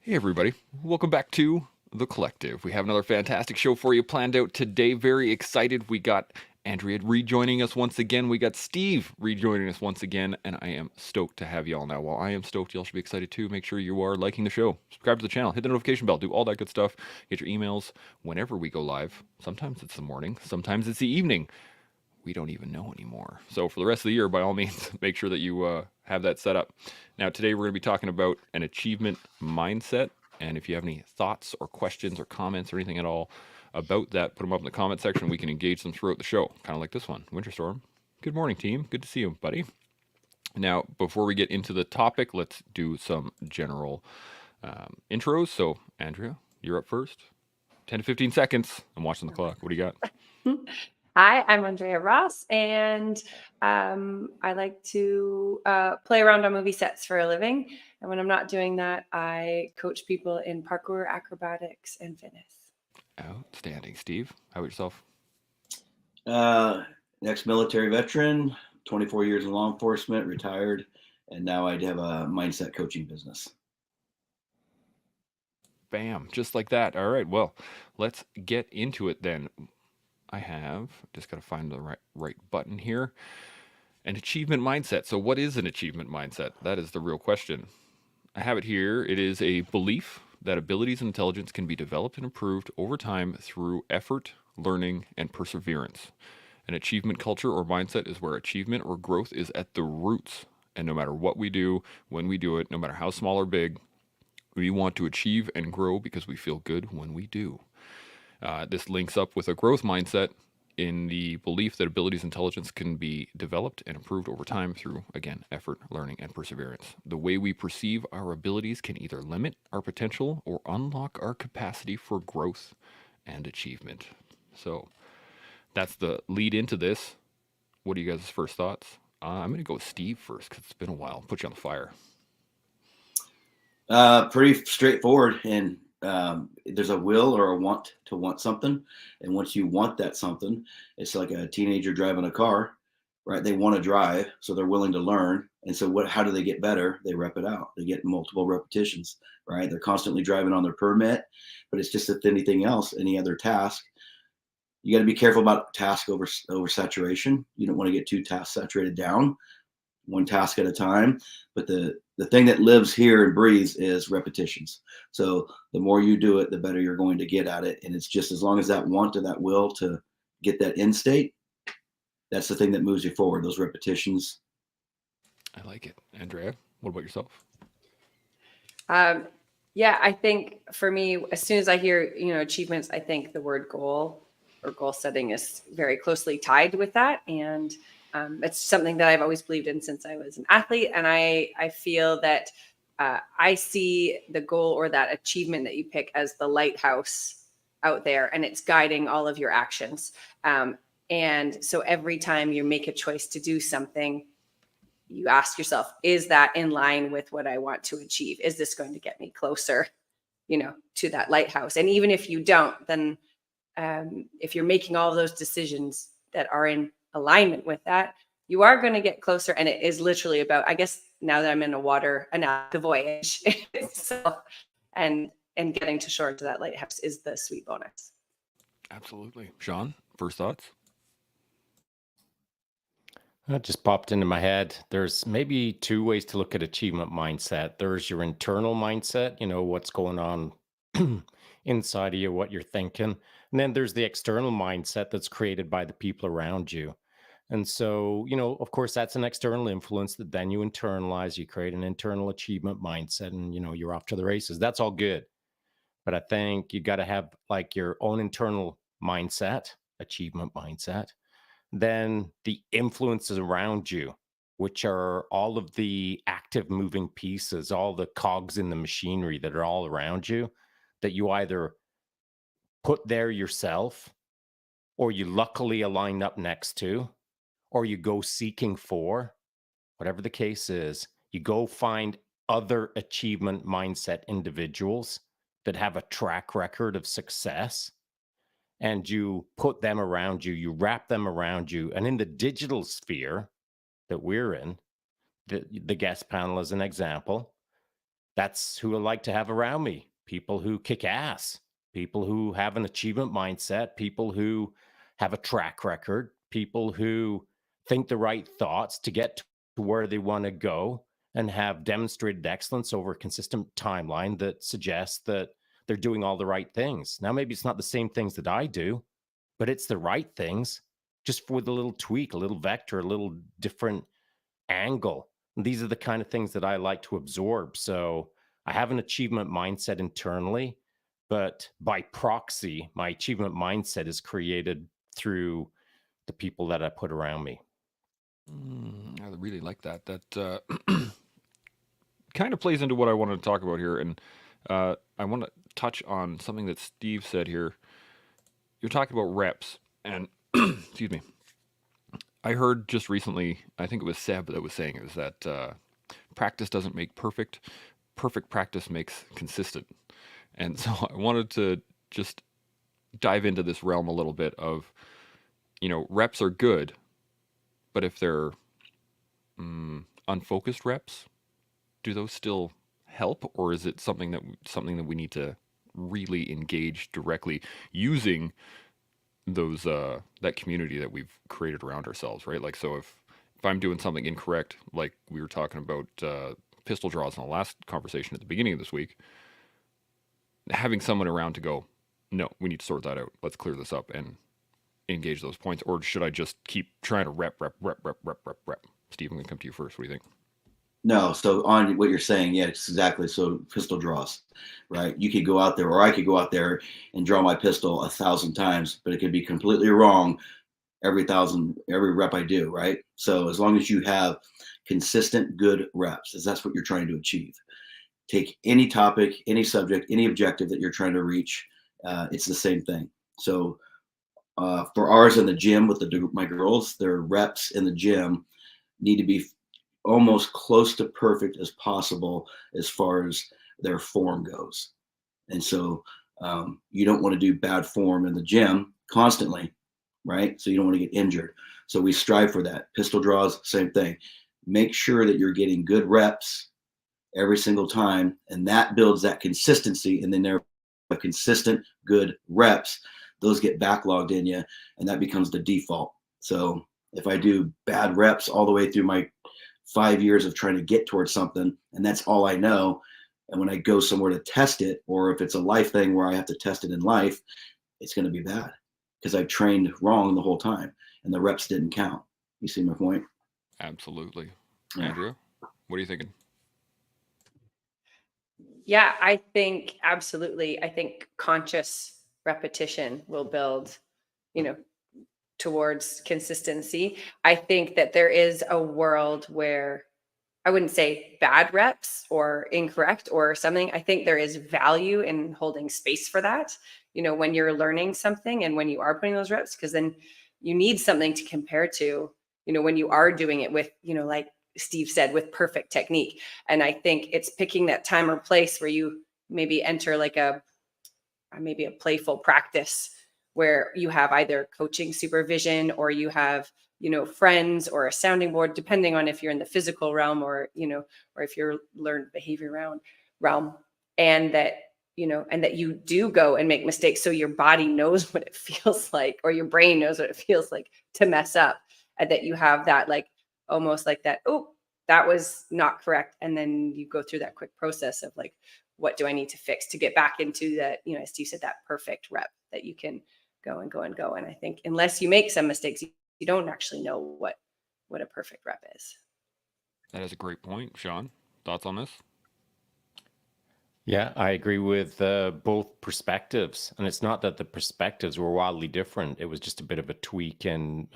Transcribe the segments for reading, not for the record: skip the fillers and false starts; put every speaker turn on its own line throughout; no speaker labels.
Hey, everybody. Welcome back to The Collective. We have another fantastic show for you planned out today. Very excited. We got Andrea rejoining us once again. We got Steve rejoining us once again. And I am stoked to have y'all now. While I am stoked, y'all should be excited too. Make sure you are liking the show, subscribe to the channel, hit the notification bell, do all that good stuff. Get your emails whenever we go live. Sometimes it's the morning, sometimes it's the evening. We don't even know anymore. So for the rest of the year, by all means, make sure that you have that set up. Now, today we're going to be talking about an achievement mindset. And if you have any thoughts or questions or comments or anything at all about that, put them up in the comment section. We can engage them throughout the show, kind of like this one. Winter Storm. Good morning, team. Good to see you, buddy. Now, before we get into the topic, let's do some general intros. So, Andrea, you're up first. 10 to 15 seconds. I'm watching the clock. What do you got?
Hi, I'm Andrea Ross, and I like to play around on movie sets for a living. And when I'm not doing that, I coach people in parkour, acrobatics, and fitness.
Outstanding. Steve, how about yourself?
Ex-military veteran, 24 years in law enforcement, retired, and now I have a mindset coaching business.
Bam, just like that. All right, well, let's get into it then. I have just got to find the right button here. An achievement mindset. So, what is an achievement mindset? That is the real question. I have it here. It is a belief that abilities and intelligence can be developed and improved over time through effort, learning, and perseverance. An achievement culture or mindset is where achievement or growth is at the roots. And no matter what we do, when we do it, no matter how small or big, we want to achieve and grow because we feel good when we do. This links up with a growth mindset in the belief that abilities and intelligence can be developed and improved over time through, again, effort, learning, and perseverance. The way we perceive our abilities can either limit our potential or unlock our capacity for growth and achievement. So that's the lead into this. What are you guys' first thoughts? I'm going to go with Steve first because it's been a while. Put you on the fire.
Pretty straightforward, and there's a will or a want to want something, and once you want that something, it's like a teenager driving a car, right? They want to drive, so they're willing to learn, and so how do they get better? They rep it out. They get multiple repetitions, right? They're constantly driving on their permit, but it's just like anything else, any other task. You got to be careful about task over saturation. You don't want to get too task saturated down, one task at a time. But the thing that lives here and breathes is repetitions. So the more you do it, the better you're going to get at it. And it's just as long as that want or that will to get that end state, that's the thing that moves you forward, those repetitions.
I like it. Andrea, what about yourself?
Yeah, I think for me, as soon as I hear achievements, I think the word goal or goal setting is very closely tied with that, and it's something that I've always believed in since I was an athlete. And I feel that I see the goal or that achievement that you pick as the lighthouse out there, and it's guiding all of your actions. And so every time you make a choice to do something, you ask yourself, is that in line with what I want to achieve? Is this going to get me closer, to that lighthouse? And even if you don't, then if you're making all of those decisions that are in alignment with that, you are going to get closer. And it is literally about, I guess now that I'm in a water, the voyage itself, and getting to shore to that lighthouse is the sweet bonus.
Absolutely. Shaun, first thoughts?
That just popped into my head. There's maybe two ways to look at achievement mindset. There's your internal mindset, what's going on inside of you, what you're thinking. And then there's the external mindset that's created by the people around you. And so, of course, that's an external influence that then you internalize, you create an internal achievement mindset, and, you're off to the races. That's all good. But I think you got to have like your own internal mindset, achievement mindset, then the influences around you, which are all of the active moving pieces, all the cogs in the machinery that are all around you, that you either put there yourself, or you luckily align up next to, or you go seeking for, whatever the case is, you go find other achievement mindset individuals that have a track record of success, and you put them around you, you wrap them around you. And in the digital sphere that we're in, the guest panel as an example, that's who I like to have around me. People who kick ass, people who have an achievement mindset, people who have a track record, people who think the right thoughts to get to where they want to go and have demonstrated excellence over a consistent timeline that suggests that they're doing all the right things. Now, maybe it's not the same things that I do, but it's the right things, just with a little tweak, a little vector, a little different angle. And these are the kind of things that I like to absorb. So I have an achievement mindset internally, but by proxy, my achievement mindset is created through the people that I put around me.
I really like that. That kind of plays into what I wanted to talk about here. And I want to touch on something that Steve said here. You're talking about reps. And, excuse me, I heard just recently, I think it was Seb that was saying it, was that practice doesn't make perfect. Perfect practice makes consistent. And so I wanted to just dive into this realm a little bit of, reps are good, but if they're unfocused reps, do those still help, or is it something that we need to really engage directly using those that community that we've created around ourselves, right? Like, so if I'm doing something incorrect, like we were talking about pistol draws in the last conversation at the beginning of this week, having someone around to go, no, we need to sort that out. Let's clear this up and engage those points. Or should I just keep trying to rep? Steve, I'm going to come to you first. What do you think?
No, so on what you're saying, yeah, it's exactly. So pistol draws, right? You could go out there, or I could go out there and draw my pistol 1,000 times, but it could be completely wrong every rep I do, right? So as long as you have consistent good reps, as that's what you're trying to achieve. Take any topic, any subject, any objective that you're trying to reach, it's the same thing. So for ours in the gym with my girls, their reps in the gym need to be almost close to perfect as possible as far as their form goes. And so you don't want to do bad form in the gym constantly, right? So you don't want to get injured. So we strive for that. Pistol draws, same thing. Make sure that you're getting good reps every single time, and that builds that consistency. And then there are consistent good reps. Those get backlogged in you, and that becomes the default. So if I do bad reps all the way through my 5 years of trying to get towards something, and that's all I know, and when I go somewhere to test it, or if it's a life thing where I have to test it in life, it's going to be bad because I trained wrong the whole time and the reps didn't count. You see my point?
Absolutely.
Yeah.
Andrea, what are you thinking?
Yeah, I think absolutely. I think conscious repetition will build, towards consistency. I think that there is a world where I wouldn't say bad reps or incorrect or something. I think there is value in holding space for that, when you're learning something and when you are putting those reps, because then you need something to compare to, when you are doing it with, like Steve said, with perfect technique. And I think it's picking that time or place where you maybe enter like maybe a playful practice where you have either coaching supervision or you have, friends or a sounding board, depending on if you're in the physical realm or, or if you're learned behavior realm, and that, and that you do go and make mistakes. So your body knows what it feels like, or your brain knows what it feels like to mess up, and that you have that, like, almost like that, oh, that was not correct. And then you go through that quick process of like, what do I need to fix to get back into that, as Steve said, that perfect rep that you can go and go and go. And I think unless you make some mistakes, you don't actually know what a perfect rep is.
That is a great point. Shaun, thoughts on this?
Yeah, I agree with both perspectives. And it's not that the perspectives were wildly different. It was just a bit of a tweak and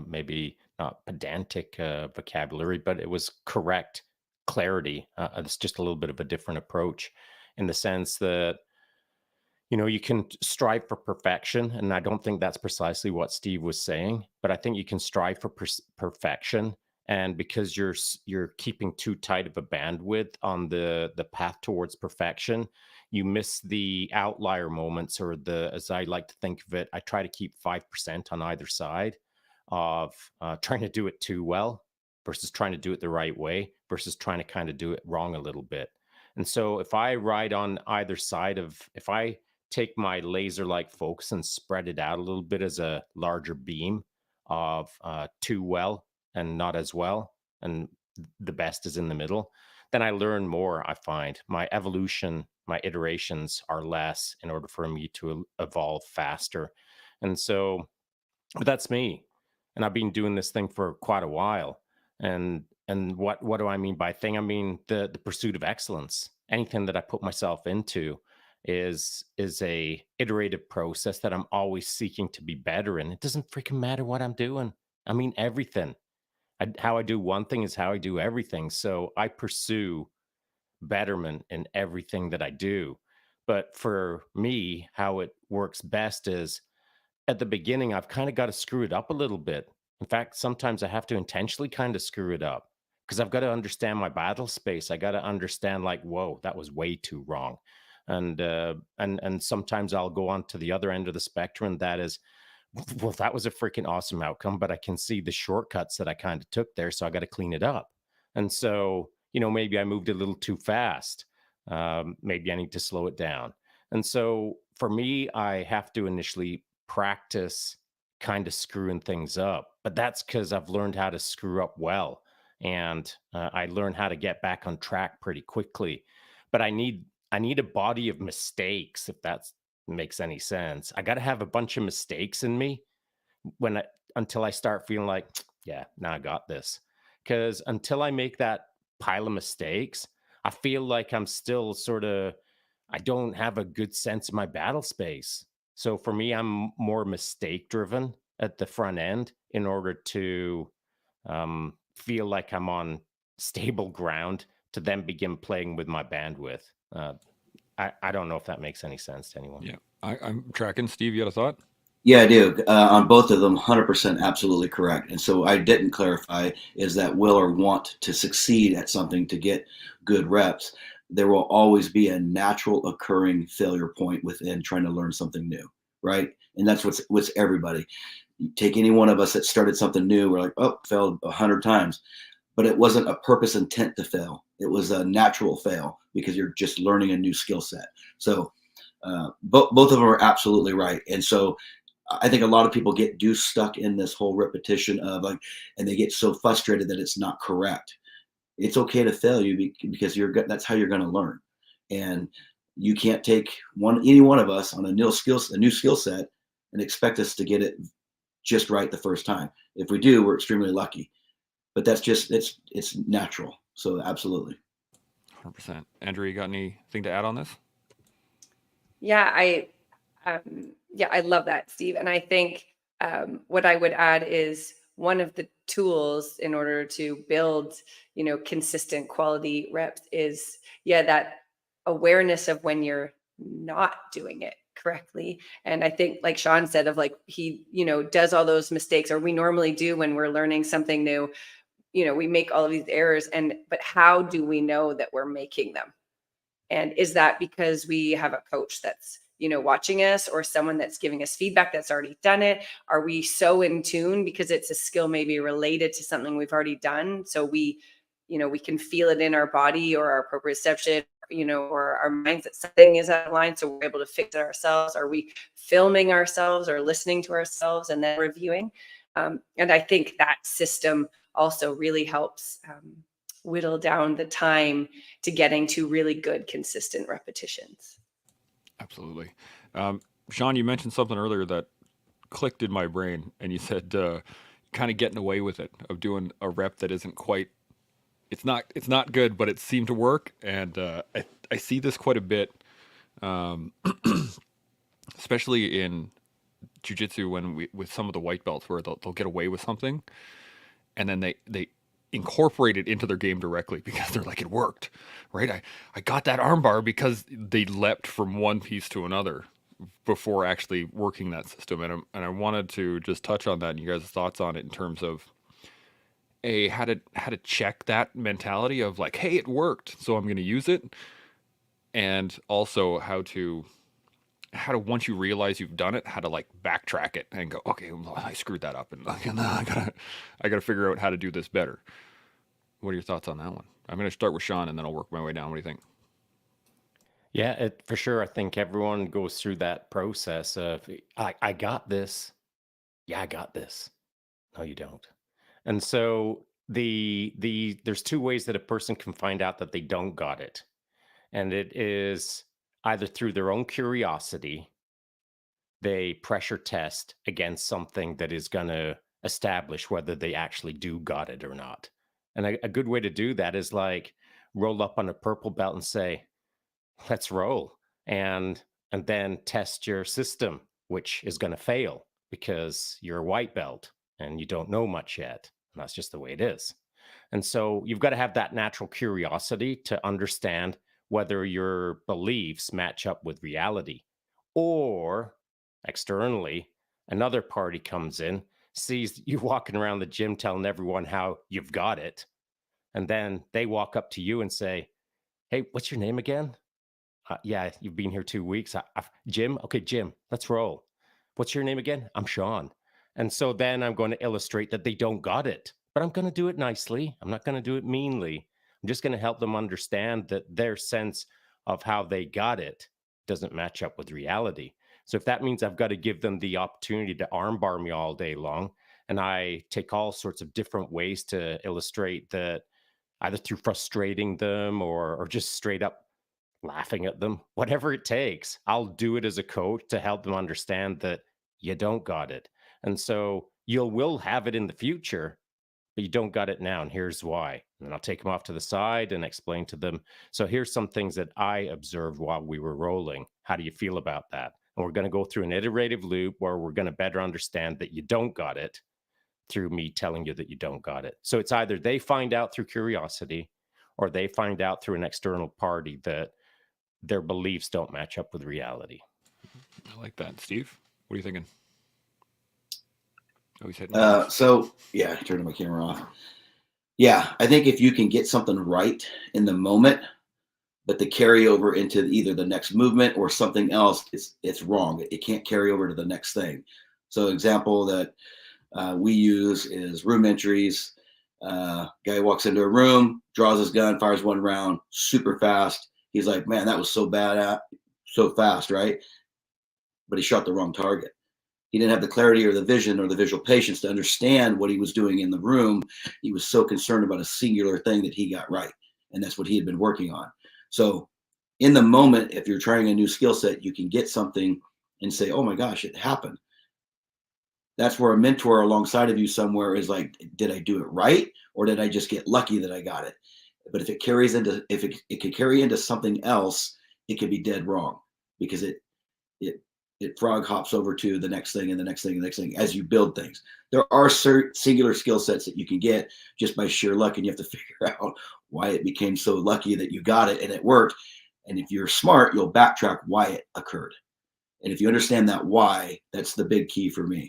maybe not pedantic vocabulary, but it was correct clarity. It's just a little bit of a different approach in the sense that, you can strive for perfection. And I don't think that's precisely what Steve was saying, but I think you can strive for perfection. And because you're keeping too tight of a bandwidth on the path towards perfection, you miss the outlier moments, or as I like to think of it, I try to keep 5% on either side of trying to do it too well versus trying to do it the right way versus trying to kind of do it wrong a little bit. And so if I ride on either side of, if I take my laser like focus and spread it out a little bit as a larger beam of too well and not as well, and the best is in the middle, then I learn more. I find my evolution, my iterations are less in order for me to evolve faster. And so, but that's me. And I've been doing this thing for quite a while. And what do I mean by thing? I mean the pursuit of excellence. Anything that I put myself into is a iterative process that I'm always seeking to be better in. It doesn't freaking matter what I'm doing. I mean everything. How I do one thing is how I do everything. So I pursue betterment in everything that I do. But for me, how it works best is at the beginning, I've kind of got to screw it up a little bit. In fact, sometimes I have to intentionally kind of screw it up because I've got to understand my battle space. I got to understand, like, whoa, that was way too wrong. And sometimes I'll go on to the other end of the spectrum. And that is, well, that was a freaking awesome outcome, but I can see the shortcuts that I kind of took there. So I got to clean it up. And so, maybe I moved a little too fast. Maybe I need to slow it down. And so for me, I have to initially practice kind of screwing things up, but that's because I've learned how to screw up well. And I learned how to get back on track pretty quickly. But I need a body of mistakes, if that makes any sense. I got to have a bunch of mistakes in me when I, until I start feeling like, yeah, now I got this. Because until I make that pile of mistakes, I feel like I'm still sort of, I don't have a good sense of my battle space. So for me, I'm more mistake driven at the front end in order to feel like I'm on stable ground to then begin playing with my bandwidth. I don't know if that makes any sense to anyone.
Yeah, I'm tracking. Steve, you had a thought?
Yeah, I do. On both of them, 100% absolutely correct. And so I didn't clarify is that will or want to succeed at something to get good reps. There will always be a natural occurring failure point within trying to learn something new, right? And that's what's everybody. You take any one of us that started something new, we're like, oh, failed 100 times. But it wasn't a purpose intent to fail. It was a natural fail because you're just learning a new skill set. So both of them are absolutely right. And so I think a lot of people do stuck in this whole repetition of like, and they get so frustrated that it's not correct. It's okay to fail you because that's how you're going to learn. And you can't take any one of us on a new skill set and expect us to get it just right the first time. If we do, we're extremely lucky. But that's just it's natural. So absolutely.
100%. Andrew, you got anything to add on this?
Yeah, I love that, Steve. And I think what I would add is one of the tools in order to build, consistent quality reps is, that awareness of when you're not doing it correctly. And I think, like Shaun said, of like he, does all those mistakes, or we normally do when we're learning something new. We make all of these errors, but how do we know that we're making them? And is that because we have a coach that's, watching us, or someone that's giving us feedback that's already done it? Are we so in tune because it's a skill maybe related to something we've already done? So we can feel it in our body or our proprioception, or our minds that something is out of line. So we're able to fix it ourselves. Are we filming ourselves or listening to ourselves and then reviewing? And I think that system also really helps whittle down the time to getting to really good, consistent repetitions.
Absolutely. Shaun, you mentioned something earlier that clicked in my brain, and you said kind of getting away with it, of doing a rep that isn't quite, it's not good, but it seemed to work. And I see this quite a bit, especially in jiu-jitsu with some of the white belts, where they'll get away with something, and then they incorporate it into their game directly because they're like, it worked, right? I got that armbar because they leapt from one piece to another before actually working that system. And I wanted to just touch on that and you guys' thoughts on it in terms of how to check that mentality of like, hey, it worked, so I'm going to use it. And also how to once you realize you've done it, how to like backtrack it and go, okay, well, I screwed that up, and I gotta figure out how to do this better. What are your thoughts on that one? I'm gonna start with Shaun, and then I'll work my way down. What do you think?
Yeah, for sure. I think everyone goes through that process of, I got this. Yeah, I got this. No, you don't. And so there's two ways that a person can find out that they don't got it. And it is either through their own curiosity, they pressure test against something that is going to establish whether they actually do got it or not. And a good way to do that is like roll up on a purple belt and say, let's roll, and then test your system, which is going to fail because you're a white belt and you don't know much yet. And that's just the way it is. And so you've got to have that natural curiosity to understand whether your beliefs match up with reality. Or externally, another party comes in, sees you walking around the gym telling everyone how you've got it. And then they walk up to you and say, hey, what's your name again? Yeah, you've been here 2 weeks. Jim? Okay, Jim, let's roll. What's your name again? I'm Shaun. And so then I'm going to illustrate that they don't got it, but I'm going to do it nicely. I'm not going to do it meanly. I'm just going to help them understand that their sense of how they got it doesn't match up with reality. So if that means I've got to give them the opportunity to armbar me all day long, and I take all sorts of different ways to illustrate that, either through frustrating them or just straight up laughing at them, whatever it takes, I'll do it as a coach to help them understand that you don't got it. And so will have it in the future, but you don't got it now. And here's why. And I'll take them off to the side and explain to them. So here's some things that I observed while we were rolling. How do you feel about that? And we're going to go through an iterative loop where we're going to better understand that you don't got it through me telling you that you don't got it. So it's either they find out through curiosity or they find out through an external party that their beliefs don't match up with reality.
I like that. Steve, what are you thinking? Oh, he's hitting
So yeah, turning my camera off. Yeah, I think if you can get something right in the moment, but the carryover into either the next movement or something else, it's wrong. It can't carry over to the next thing. So example that we use is room entries. Guy walks into a room, draws his gun, fires one round, super fast. He's like, man, that was so bad, so fast, right? But he shot the wrong target. He didn't have the clarity or the vision or the visual patience to understand what he was doing in the room. He was so concerned about a singular thing that he got right. And that's what he had been working on. So in the moment, if you're trying a new skill set, you can get something and say, oh my gosh, it happened. That's where a mentor alongside of you somewhere is like, did I do it right? Or did I just get lucky that I got it? But if it carries into, if it could carry into something else, it could be dead wrong because it frog hops over to the next thing and the next thing and the next thing as you build things. There are certain singular skill sets that you can get just by sheer luck, and you have to figure out why it became so lucky that you got it and it worked. And if you're smart, you'll backtrack why it occurred. And if you understand that why, that's the big key for me.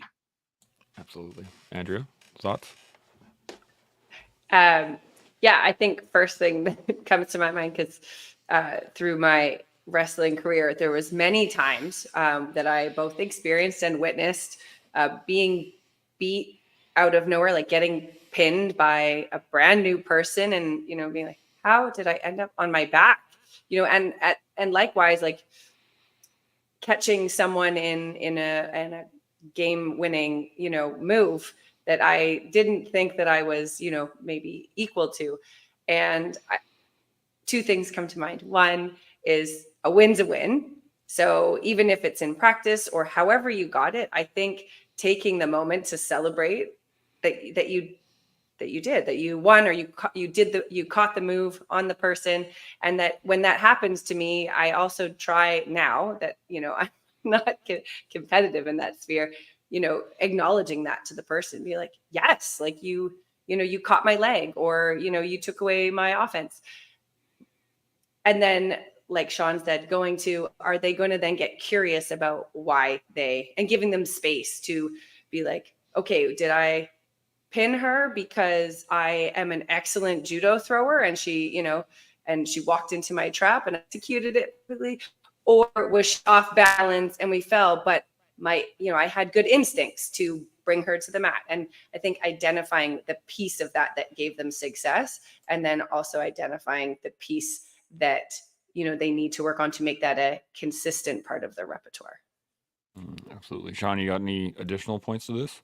Absolutely. Andrew, thoughts?
Yeah, I think first thing that comes to my mind, because through my wrestling career, there was many times that I both experienced and witnessed being beat out of nowhere, like getting pinned by a brand new person, and being like, how did I end up on my back? And likewise, like catching someone in a game winning move that I didn't think that I was maybe equal to. And two things come to mind. One is a win's a win. So even if it's in practice or however you got it, I think taking the moment to celebrate that you did, that you won, or you caught the move on the person. And that when that happens to me, I also try now that, I'm not competitive in that sphere, acknowledging that to the person, be like, yes, like you caught my leg, or, you took away my offense. And then, like Shaun said, are they going to then get curious about why and giving them space to be like, okay, did I pin her because I am an excellent judo thrower and she walked into my trap and executed it quickly, or was she off balance and we fell, but I had good instincts to bring her to the mat. And I think identifying the piece of that gave them success, and then also identifying the piece that they need to work on to make that a consistent part of their repertoire.
Absolutely. Shaun, you got any additional points to this?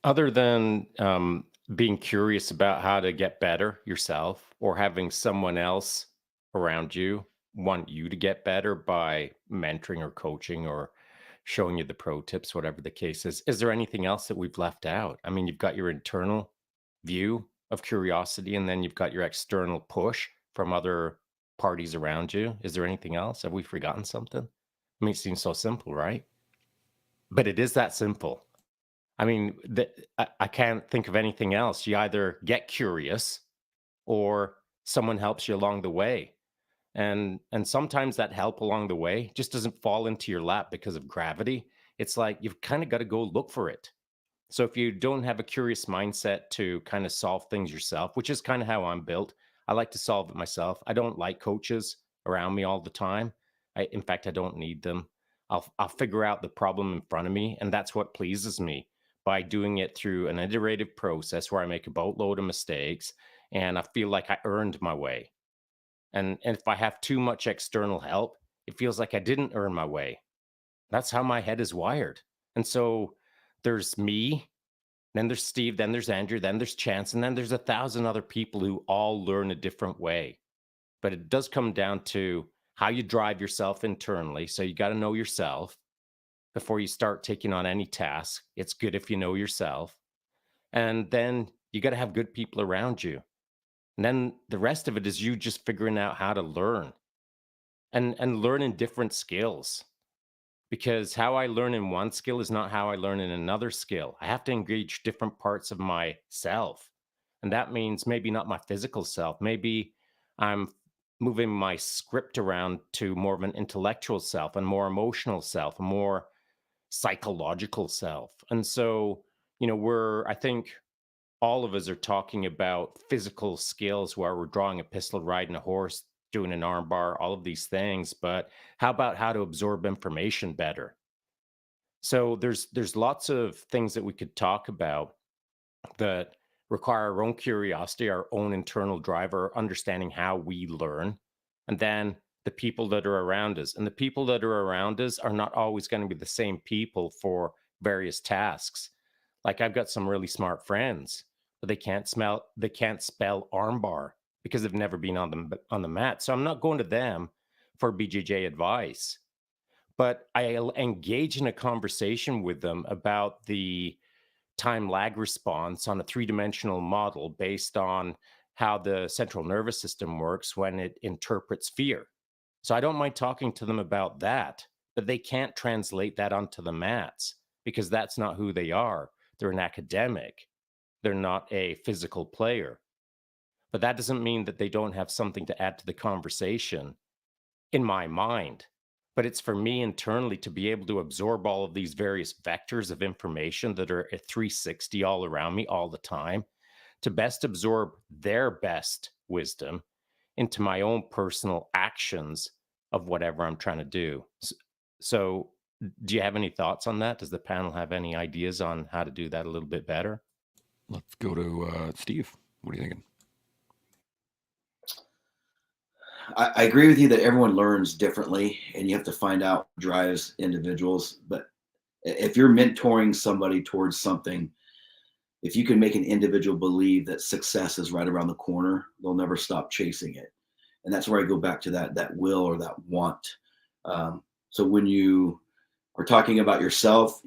Other than being curious about how to get better yourself, or having someone else around you want you to get better by mentoring or coaching or showing you the pro tips, whatever the case is there anything else that we've left out? I mean, you've got your internal view of curiosity, and then you've got your external push from other parties around you. Is there anything else? Have we forgotten something? I mean, it seems so simple, right? But it is that simple. I mean, I can't think of anything else. You either get curious or someone helps you along the way. And sometimes that help along the way just doesn't fall into your lap because of gravity. It's like you've kind of got to go look for it. So if you don't have a curious mindset to kind of solve things yourself, which is kind of how I'm built, I like to solve it myself. I don't like coaches around me all the time. In fact, I don't need them. I'll figure out the problem in front of me, and that's what pleases me, by doing it through an iterative process where I make a boatload of mistakes and I feel like I earned my way. And if I have too much external help, it feels like I didn't earn my way. That's how my head is wired. And so there's me, then there's Steve, then there's Andrew, then there's Chance, and then there's 1,000 other people who all learn a different way. But it does come down to how you drive yourself internally. So you got to know yourself before you start taking on any task. It's good if you know yourself. And then you got to have good people around you. And then the rest of it is you just figuring out how to learn and learning different skills. Because how I learn in one skill is not how I learn in another skill. I have to engage different parts of myself. And that means maybe not my physical self. Maybe I'm moving my script around to more of an intellectual self, and more emotional self, a more psychological self. And so, I think all of us are talking about physical skills where we're drawing a pistol, riding a horse, doing an arm bar, all of these things. But how about how to absorb information better? So there's lots of things that we could talk about that require our own curiosity, our own internal driver, understanding how we learn, and then the people that are around us. And the people that are around us are not always going to be the same people for various tasks. Like, I've got some really smart friends, but they can't spell armbar because they've never been on the mat. So I'm not going to them for BJJ advice, but I'll engage in a conversation with them about the time lag response on a three-dimensional model based on how the central nervous system works when it interprets fear. So I don't mind talking to them about that, but they can't translate that onto the mats because that's not who they are. They're an academic. They're not a physical player. But that doesn't mean that they don't have something to add to the conversation in my mind. But it's for me internally to be able to absorb all of these various vectors of information that are at 360 all around me all the time, to best absorb their best wisdom into my own personal actions of whatever I'm trying to do. So do you have any thoughts on that? Does the panel have any ideas on how to do that a little bit better?
Let's go to Steve. What are you thinking?
I agree with you that everyone learns differently, and you have to find out what drives individuals. But if you're mentoring somebody towards something, if you can make an individual believe that success is right around the corner, they'll never stop chasing it. And that's where I go back to that will or that want. So when you are talking about yourself,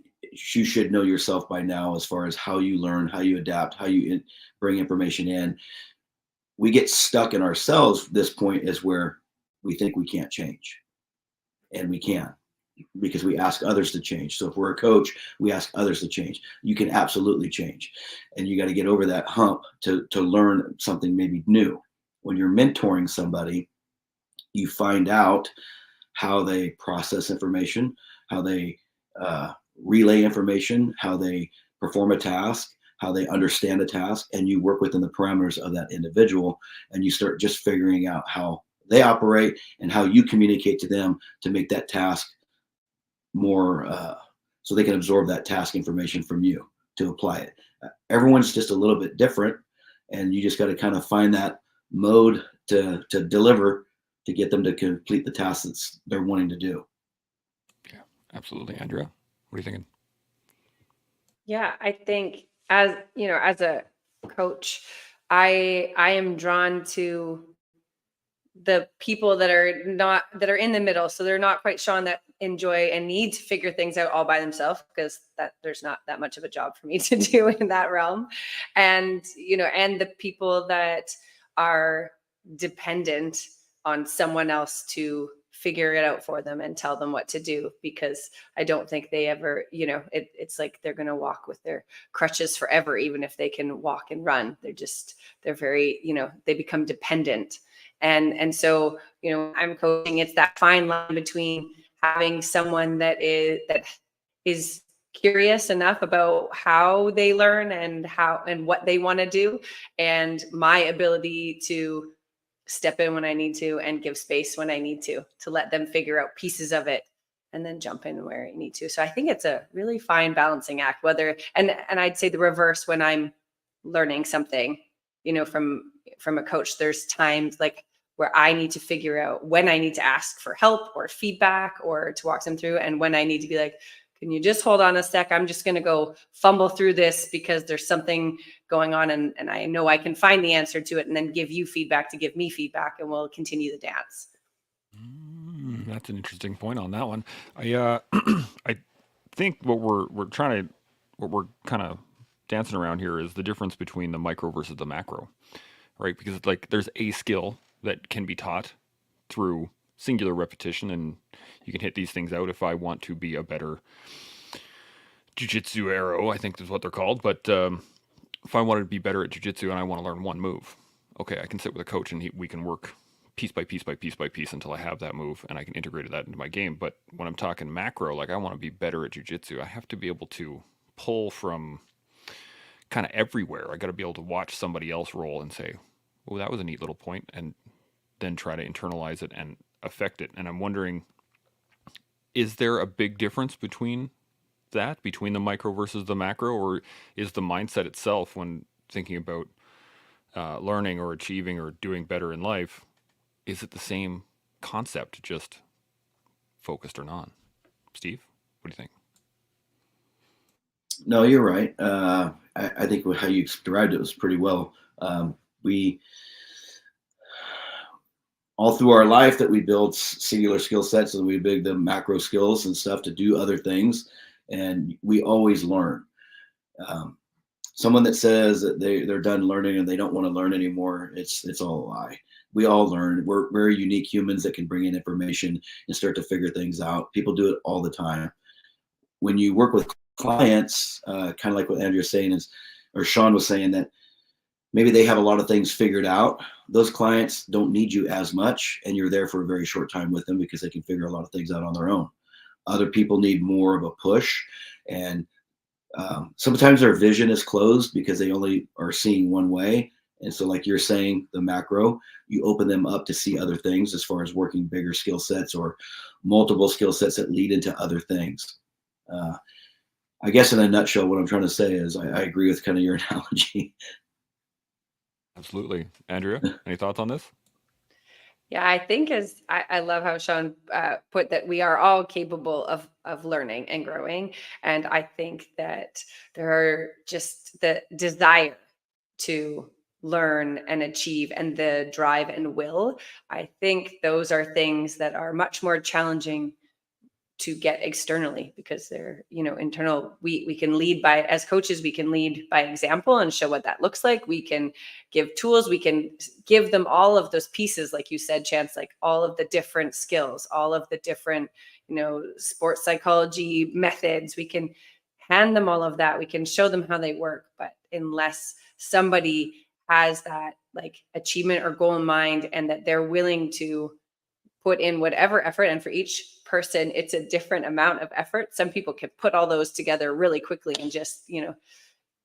you should know yourself by now as far as how you learn, how you adapt, how you bring information in. We get stuck in ourselves. This point is where we think we can't change, and we can, because we ask others to change. So if we're a coach, we ask others to change. You can absolutely change, and you got to get over that hump to learn something maybe new. When you're mentoring somebody, you find out how they process information, how they relay information, how they perform a task, how they understand a task, and you work within the parameters of that individual, and you start just figuring out how they operate and how you communicate to them to make that task more so they can absorb that task information from you to apply it. Everyone's just a little bit different, and you just got to kind of find that mode to deliver to get them to complete the tasks that they're wanting to do.
Yeah, absolutely. Andrea, what are you thinking?
Yeah, I think as as a coach, I am drawn to the people that are in the middle. So they're not quite Shaun, that enjoy and need to figure things out all by themselves, because that there's not that much of a job for me to do in that realm. And and the people that are dependent on someone else to figure it out for them and tell them what to do, because I don't think they ever, it's like they're going to walk with their crutches forever, even if they can walk and run. They're very, they become dependent. And so, I'm coaching, it's that fine line between having someone that is curious enough about how they learn and what they want to do, and my ability to step in when I need to and give space when I need to let them figure out pieces of it and then jump in where I need to. So I think it's a really fine balancing act, and I'd say the reverse. When I'm learning something, from a coach, there's times like where I need to figure out when I need to ask for help or feedback or to walk them through, and when I need to be like, can you just hold on a sec? I'm just going to go fumble through this because there's something going on, and I know I can find the answer to it, and then give you feedback to give me feedback, and we'll continue the dance.
That's an interesting point on that one. I I think what we're kind of dancing around here is the difference between the micro versus the macro, right? Because it's like there's a skill that can be taught through singular repetition, and you can hit these things out. If I want to be a better jiu-jitsu arrow, I think is what they're called, but if I wanted to be better at jiu-jitsu and I want to learn one move, okay, I can sit with a coach and we can work piece by piece by piece by piece until I have that move and I can integrate that into my game. But when I'm talking macro, like I want to be better at jiu-jitsu, I have to be able to pull from kind of everywhere. I got to be able to watch somebody else roll and say, oh, that was a neat little point, and then try to internalize it and affect it. And I'm wondering, is there a big difference between the micro versus the macro, or is the mindset itself, when thinking about learning or achieving or doing better in life, is it the same concept, just focused or not? Steve, what do you think?
No, you're right. I think how you described it was pretty well. We all through our life that we build singular skill sets, and we build the macro skills and stuff to do other things, and we always learn. Someone that says that they're done learning and they don't want to learn anymore, it's all a lie. We all learn. We're very unique humans that can bring in information and start to figure things out. People do it all the time. When you work with clients, kind of like what Andrew's saying or Shaun was saying, that maybe they have a lot of things figured out. Those clients don't need you as much, and you're there for a very short time with them because they can figure a lot of things out on their own. Other people need more of a push, and sometimes their vision is closed because they only are seeing one way. And so, like you're saying, the macro, you open them up to see other things as far as working bigger skill sets or multiple skill sets that lead into other things. I guess in a nutshell, what I'm trying to say is I agree with kind of your analogy.
Absolutely. Andrea, any thoughts on this?
Yeah, I think I love how Shaun put that we are all capable of learning and growing. And I think that there are just the desire to learn and achieve and the drive and will. I think those are things that are much more challenging to get externally, because they're internal. We can lead by, as coaches, we can lead by example and show what that looks like. We can give tools, we can give them all of those pieces, like you said, Chance, like all of the different skills, all of the different sports psychology methods. We can hand them all of that, we can show them how they work. But unless somebody has that like achievement or goal in mind, and that they're willing to put in whatever effort, and for each person it's a different amount of effort. Some people can put all those together really quickly and just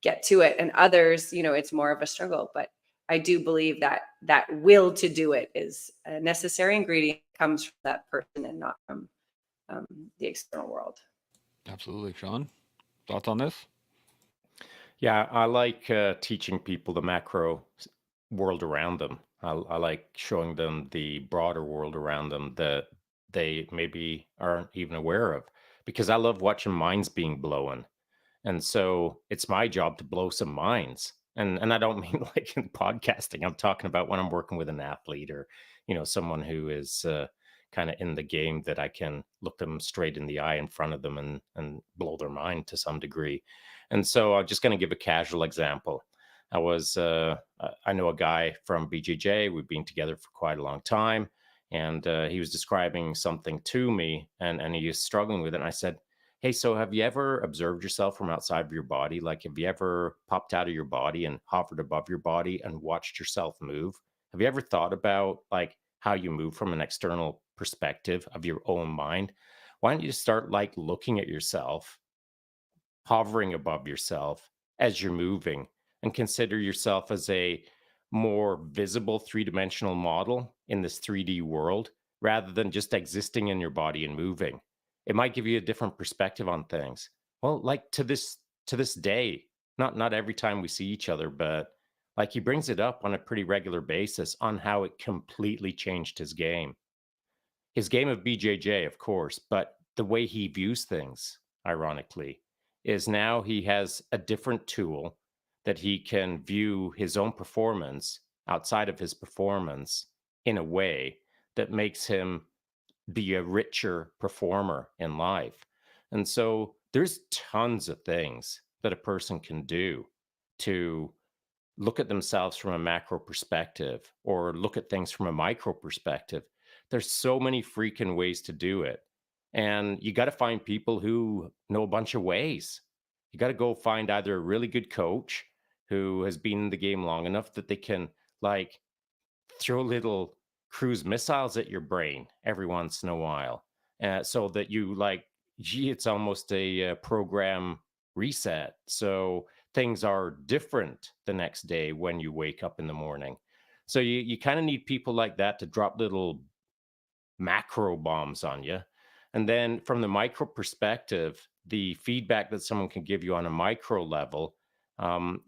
get to it, and others it's more of a struggle. But I do believe that that will to do it is a necessary ingredient, comes from that person and not from the external world.
Absolutely. Shaun, thoughts on this?
Yeah, I like teaching people the macro world around them. I like showing them the broader world around them that they maybe aren't even aware of, because I love watching minds being blown. And so it's my job to blow some minds. And I don't mean like in podcasting. I'm talking about when I'm working with an athlete, or, someone who is kind of in the game, that I can look them straight in the eye in front of them and blow their mind to some degree. And so I'm just going to give a casual example. I know a guy from BJJ. We've been together for quite a long time. And he was describing something to me, and he was struggling with it. And I said, hey, so have you ever observed yourself from outside of your body? Like, have you ever popped out of your body and hovered above your body and watched yourself move? Have you ever thought about like how you move from an external perspective of your own mind? Why don't you start like looking at yourself, hovering above yourself as you're moving, and consider yourself as a more visible three-dimensional model in this 3D world, rather than just existing in your body and moving? It might give you a different perspective on things. Well, like to this day, not every time we see each other, but like he brings it up on a pretty regular basis on how it completely changed his game of BJJ, of course, but the way he views things, ironically, is now he has a different tool that he can view his own performance outside of his performance in a way that makes him be a richer performer in life. And so there's tons of things that a person can do to look at themselves from a macro perspective, or look at things from a micro perspective. There's so many freaking ways to do it. And you got to find people who know a bunch of ways. You got to go find either a really good coach who has been in the game long enough that they can like throw little cruise missiles at your brain every once in a while, so that you like, gee, it's almost a program reset. So things are different the next day when you wake up in the morning. So you kind of need people like that to drop little macro bombs on you. And then from the micro perspective, the feedback that someone can give you on a micro level,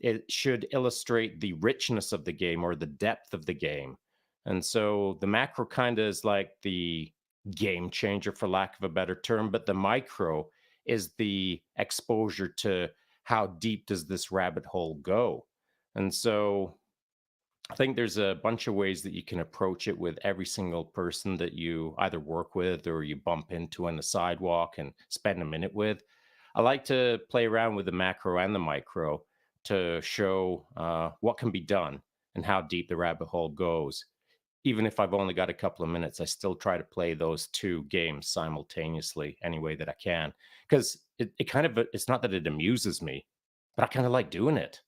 it should illustrate the richness of the game or the depth of the game. And so the macro kind of is like the game changer, for lack of a better term, but the micro is the exposure to how deep does this rabbit hole go. And so I think there's a bunch of ways that you can approach it with every single person that you either work with or you bump into on the sidewalk and spend a minute with. I like to play around with the macro and the micro to show what can be done and how deep the rabbit hole goes. Even if I've only got a couple of minutes, I still try to play those two games simultaneously any way that I can. Because it kind of, it's not that it amuses me, but I kind of like doing it.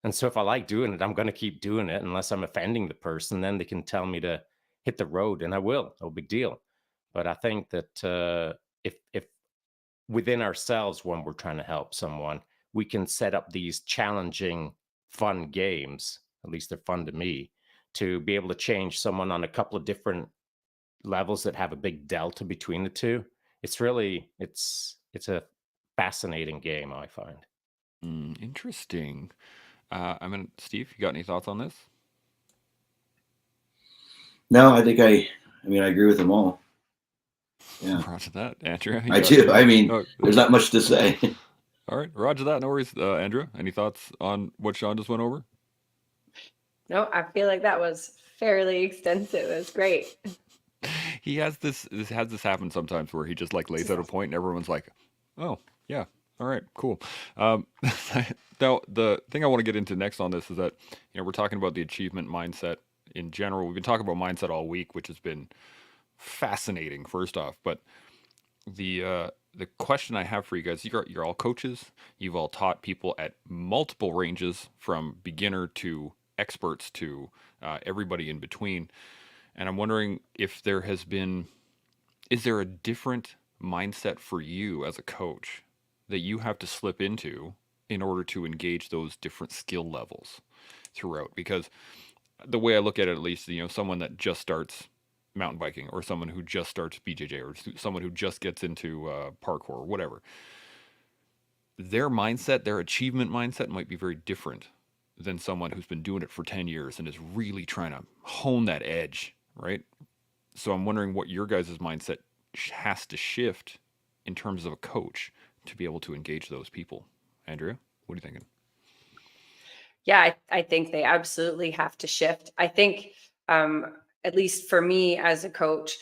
And so if I like doing it, I'm going to keep doing it unless I'm offending the person. Then they can tell me to hit the road, and I will. No big deal. But I think that if within ourselves, when we're trying to help someone, we can set up these challenging, fun games. At least they're fun to me, to be able to change someone on a couple of different levels that have a big delta between the two. It's really it's a fascinating game, I find.
Interesting. Steve, you got any thoughts on this?
No, I think I agree with them all. Yeah.
Roger that, Andrea.
I do. I mean, there's not much to say.
All right, roger that. No worries. Andrea, any thoughts on what Shaun just went over?
No, I feel like that was fairly extensive. It was great.
He has this happen sometimes where he just like lays out a point and everyone's like, oh, yeah. All right, cool. Now, the thing I want to get into next on this is that, we're talking about the achievement mindset in general. We've been talking about mindset all week, which has been fascinating, first off. But the question I have for you guys, you're all coaches. You've all taught people at multiple ranges, from beginner to experts to everybody in between. And I'm wondering if is there a different mindset for you as a coach that you have to slip into in order to engage those different skill levels throughout? Because the way I look at it, at least, someone that just starts mountain biking, or someone who just starts BJJ, or someone who just gets into parkour or whatever, their mindset, their achievement mindset might be very different than someone who's been doing it for 10 years and is really trying to hone that edge, right? So I'm wondering what your guys' mindset has to shift in terms of a coach to be able to engage those people. Andrea, what are you thinking?
Yeah, I think they absolutely have to shift. I think, at least for me as a coach,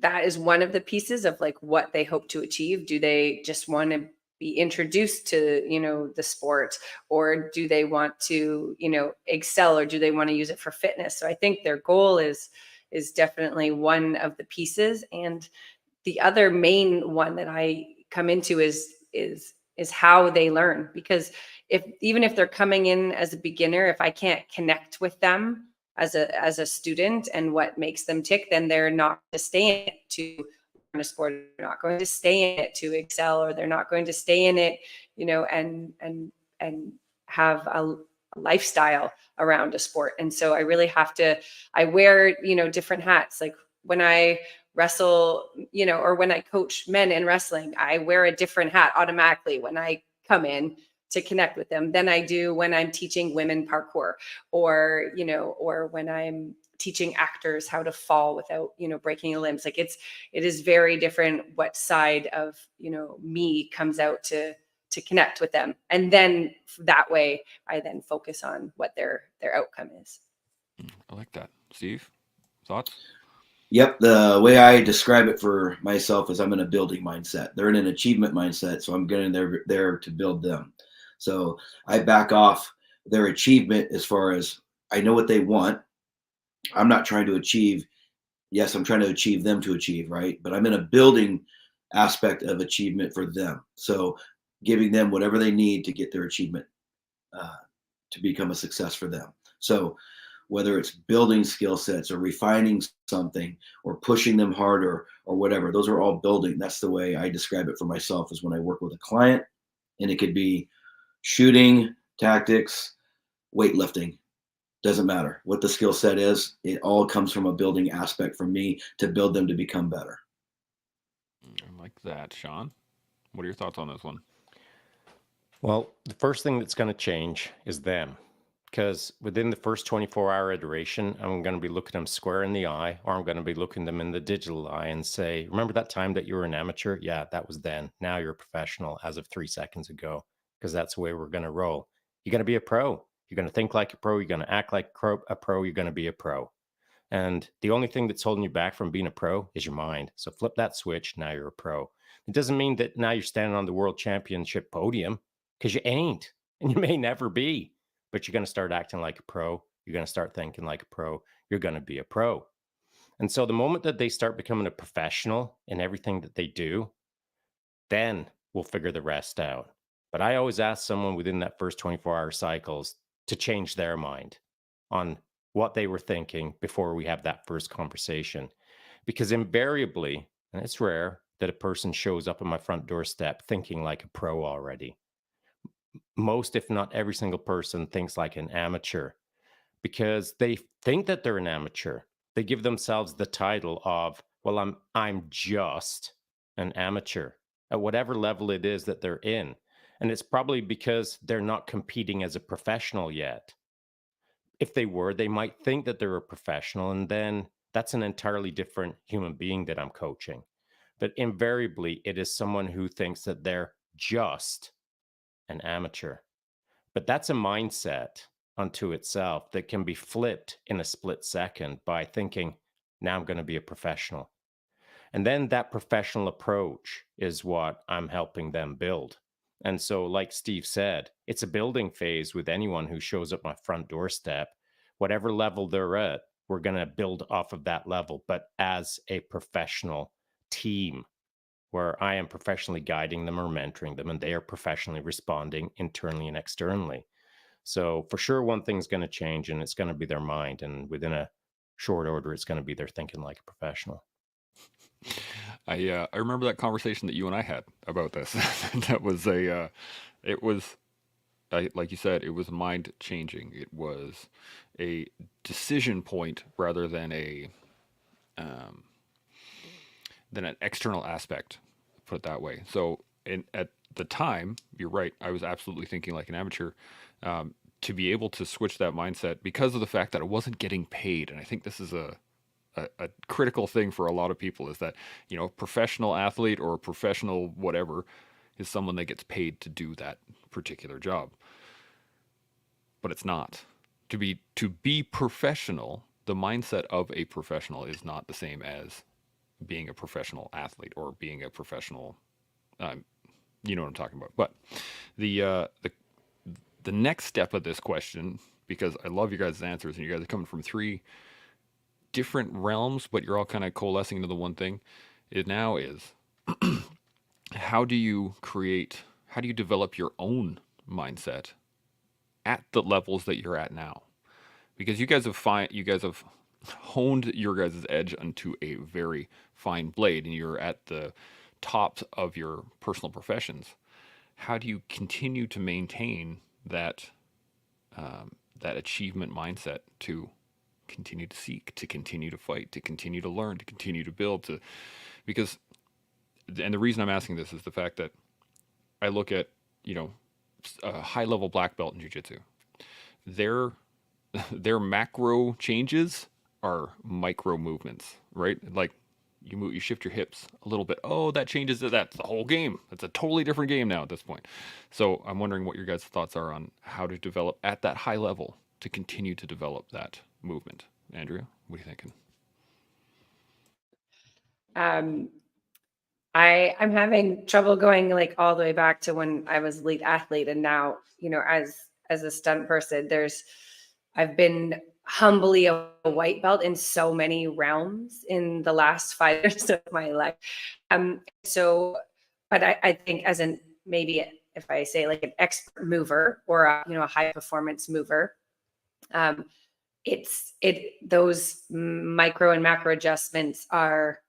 that is one of the pieces of like what they hope to achieve. Do they just want to be introduced to, the sport, or do they want to, excel, or do they want to use it for fitness? So I think their goal is definitely one of the pieces. And the other main one that I come into is how they learn. Because even if they're coming in as a beginner, if I can't connect with them as a student and what makes them tick, then they're not going to stay in it to learn a sport. They're not going to stay in it to excel, or they're not going to stay in it, and have a lifestyle around a sport. And so I really have to, I wear, different hats. Like when I wrestle, or when I coach men in wrestling, I wear a different hat automatically when I come in to connect with them than I do when I'm teaching women parkour, or when I'm teaching actors how to fall without, breaking a limb. Like it is very different what side of, me comes out to connect with them. And then that way I then focus on what their outcome is.
I like that. Steve, thoughts?
Yep. The way I describe it for myself is I'm in a building mindset. They're in an achievement mindset. So I'm getting there to build them. So I back off their achievement as far as I know what they want. I'm not trying to achieve. Yes, I'm trying to achieve them to achieve, right? But I'm in a building aspect of achievement for them. So giving them whatever they need to get their achievement to become a success for them. So whether it's building skill sets or refining something or pushing them harder or whatever, those are all building. That's the way I describe it for myself, is when I work with a client, and it could be shooting, tactics, weightlifting. Doesn't matter what the skill set is. It all comes from a building aspect for me to build them to become better.
I like that. Shaun, what are your thoughts on this one?
Well, the first thing that's going to change is them. Because within the first 24-hour iteration, I'm going to be looking them square in the eye, or I'm going to be looking them in the digital eye and say, remember that time that you were an amateur? Yeah, that was then. Now you're a professional as of 3 seconds ago, because that's the way we're going to roll. You're going to be a pro. You're going to think like a pro. You're going to act like a pro. You're going to be a pro. And the only thing that's holding you back from being a pro is your mind. So flip that switch. Now you're a pro. It doesn't mean that now you're standing on the world championship podium, because you ain't, and you may never be. But you're going to start acting like a pro. You're going to start thinking like a pro. You're going to be a pro. And so the moment that they start becoming a professional in everything that they do, then we'll figure the rest out. But I always ask someone within that first 24-hour cycles to change their mind on what they were thinking before we have that first conversation. Because invariably, and it's rare, that a person shows up at my front doorstep thinking like a pro already. Most, if not every single person, thinks like an amateur, because they think that they're an amateur. They give themselves the title of, well, I'm just an amateur at whatever level it is that they're in. And it's probably because they're not competing as a professional yet. If they were, they might think that they're a professional, and then that's an entirely different human being that I'm coaching. But invariably, it is someone who thinks that they're just an amateur. But that's a mindset unto itself that can be flipped in a split second by thinking, now I'm going to be a professional. And then that professional approach is what I'm helping them build. And so, like Steve said, it's a building phase with anyone who shows up my front doorstep. Whatever level they're at, we're going to build off of that level, but as a professional team, where I am professionally guiding them or mentoring them, and they are professionally responding internally and externally. So for sure, one thing's going to change, and it's going to be their mind. And within a short order, it's going to be their thinking like a professional.
I remember that conversation that you and I had about this. That was like you said, it was mind changing. It was a decision point rather than an external aspect, put it that way. So at the time, you're right. I was absolutely thinking like an amateur. to be able to switch that mindset because of the fact that I wasn't getting paid. And I think this is a critical thing for a lot of people, is that, you know, professional athlete or professional whatever is someone that gets paid to do that particular job. But it's not. To be professional, the mindset of a professional is not the same as being a professional athlete or being a professional, you know what I'm talking about. But the next step of this question, because I love your guys' answers and you guys are coming from 3 different realms, but you're all kind of coalescing into the one thing, is how do you develop your own mindset at the levels that you're at now? Because you guys have honed your guys' edge onto a very fine blade, and you're at the tops of your personal professions. How do you continue to maintain that achievement mindset, to continue to seek, to continue to fight, to continue to learn, to continue to build, and the reason I'm asking this is the fact that I look at, you know, a high level black belt in jiu-jitsu. Their macro changes are micro movements, right? Like you shift your hips a little bit. Oh, that changes it. That's the whole game. It's a totally different game now at this point. So I'm wondering what your guys' thoughts are on how to develop at that high level to continue to develop that movement. Andrea, what are you thinking?
I'm having trouble going like all the way back to when I was elite athlete, and now, you know, as a stunt person, I've been humbly a white belt in so many realms in the last 5 years of my life. So, but I think as an, maybe if I say like an expert mover or a, you know, a high performance mover, those micro and macro adjustments are